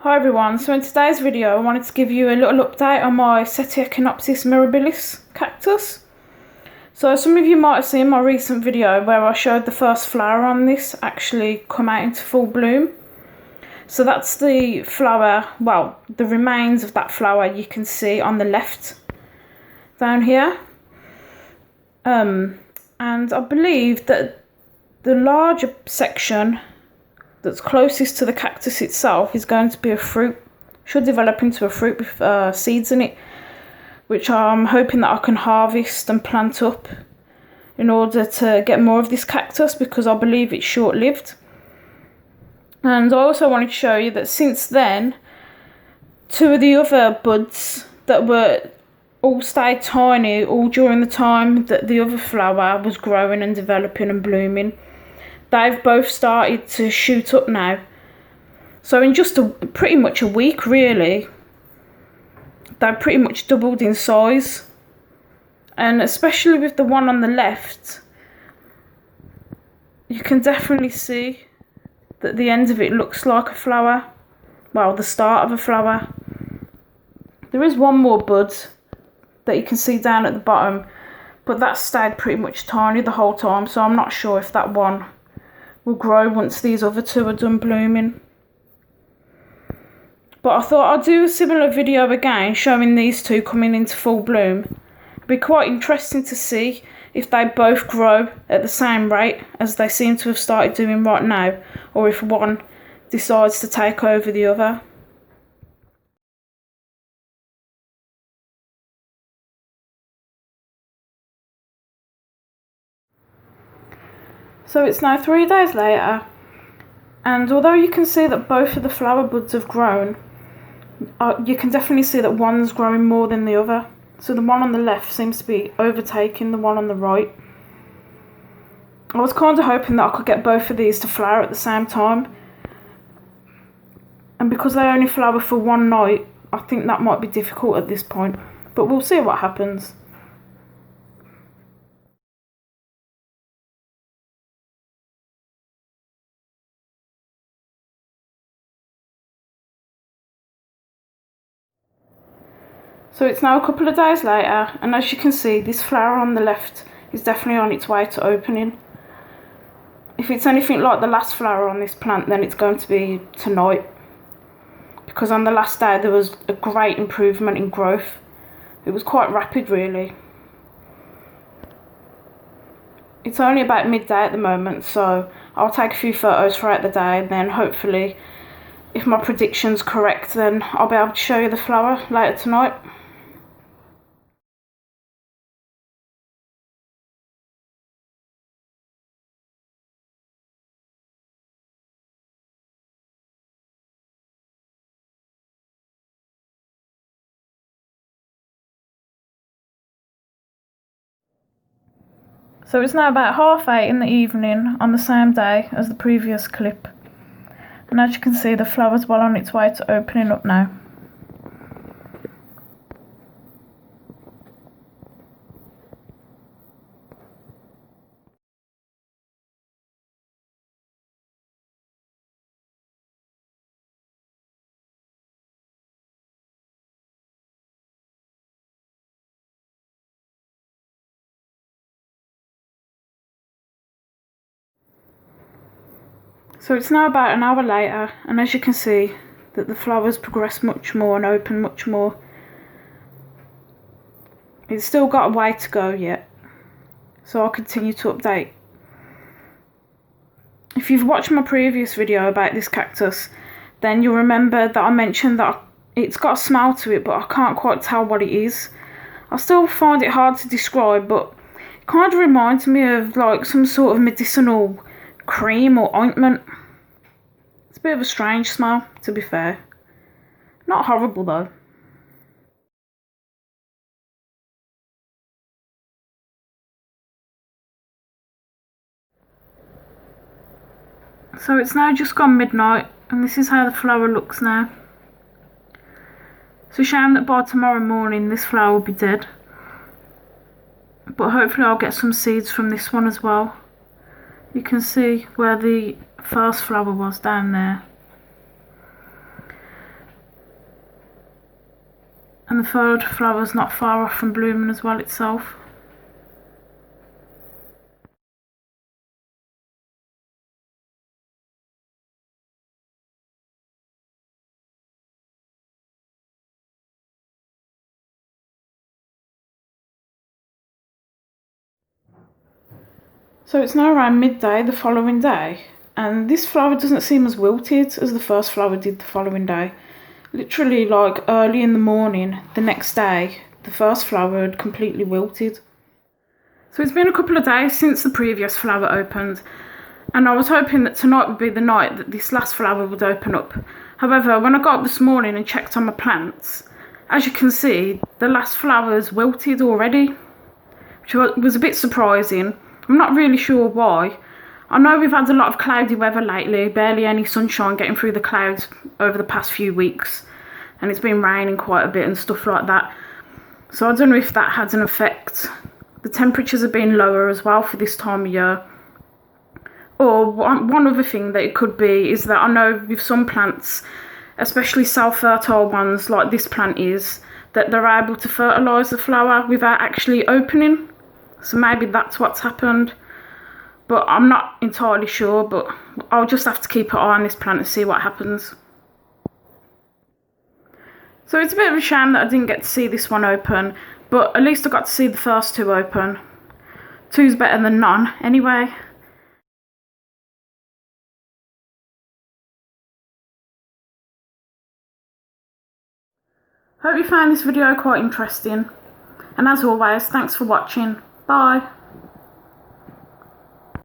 Hi everyone, so in today's video I wanted to give you a little update on my Setiechinopsis mirabilis cactus. So some of you might have seen my recent video where I showed the first flower on this actually come out into full bloom. So that's the flower, well, the remains of that flower you can see on the left down here. And I believe that the larger section that's closest to the cactus itself is going to be a fruit. Should develop into a fruit with seeds in it, which I'm hoping that I can harvest and plant up in order to get more of this cactus, because I believe it's short-lived. And I also wanted to show you that since then, two of the other buds that were all stayed tiny all during the time that the other flower was growing and developing and blooming, they've both started to shoot up now. So in just pretty much a week really, they've pretty much doubled in size. And especially with the one on the left, you can definitely see that the end of it looks like a flower. Well, the start of a flower. There is one more bud that you can see down at the bottom, but that stayed pretty much tiny the whole time, so I'm not sure if that one will grow once these other two are done blooming. But I thought I'd do a similar video again showing these two coming into full bloom. It'd be quite interesting to see if they both grow at the same rate as they seem to have started doing right now, or if one decides to take over the other. So it's now 3 days later, and although you can see that both of the flower buds have grown, you can definitely see that one's growing more than the other. So the one on the left seems to be overtaking the one on the right. I was kind of hoping that I could get both of these to flower at the same time, and because they only flower for one night, I think that might be difficult at this point, but we'll see what happens. So it's now a couple of days later, and as you can see, this flower on the left is definitely on its way to opening. If it's anything like the last flower on this plant, then it's going to be tonight, because on the last day there was a great improvement in growth. It was quite rapid really. It's only about midday at the moment, so I'll take a few photos throughout the day, and then hopefully, if my prediction's correct, then I'll be able to show you the flower later tonight. So it's now about 8:30 in the evening on the same day as the previous clip. And as you can see, the flower's well on its way to opening up now. So it's now about an hour later, and as you can see that the flowers progress much more and open much more. It's still got a way to go yet, so I'll continue to update. If you've watched my previous video about this cactus, then you'll remember that I mentioned that it's got a smell to it, but I can't quite tell what it is. I still find it hard to describe, but it kind of reminds me of like some sort of medicinal cream or ointment. It's a bit of a strange smell, to be fair. Not horrible though. So it's now just gone midnight, and this is how the flower looks now. It's a shame that by tomorrow morning this flower will be dead, but hopefully I'll get some seeds from this one as well. You can see where the first flower was down there. And the third flower's not far off from blooming as well itself. So it's now around midday the following day, and this flower doesn't seem as wilted as the first flower did the following day. Literally, like early in the morning the next day, the first flower had completely wilted. So it's been a couple of days since the previous flower opened, and I was hoping that tonight would be the night that this last flower would open up. However, when I got up this morning and checked on my plants, as you can see, the last flower's wilted already, which was a bit surprising. I'm not really sure why. I know we've had a lot of cloudy weather lately, barely any sunshine getting through the clouds over the past few weeks, and it's been raining quite a bit and stuff like that. So I don't know if that had an effect. The temperatures have been lower as well for this time of year. Or one other thing that it could be is that I know with some plants, especially self-fertile ones like this plant is, that they're able to fertilise the flower without actually opening. So maybe that's what's happened, but I'm not entirely sure, but I'll just have to keep an eye on this plant and see what happens. So it's a bit of a shame that I didn't get to see this one open, but at least I got to see the first two open. Two's better than none anyway. Hope you found this video quite interesting, and as always, thanks for watching. Bye.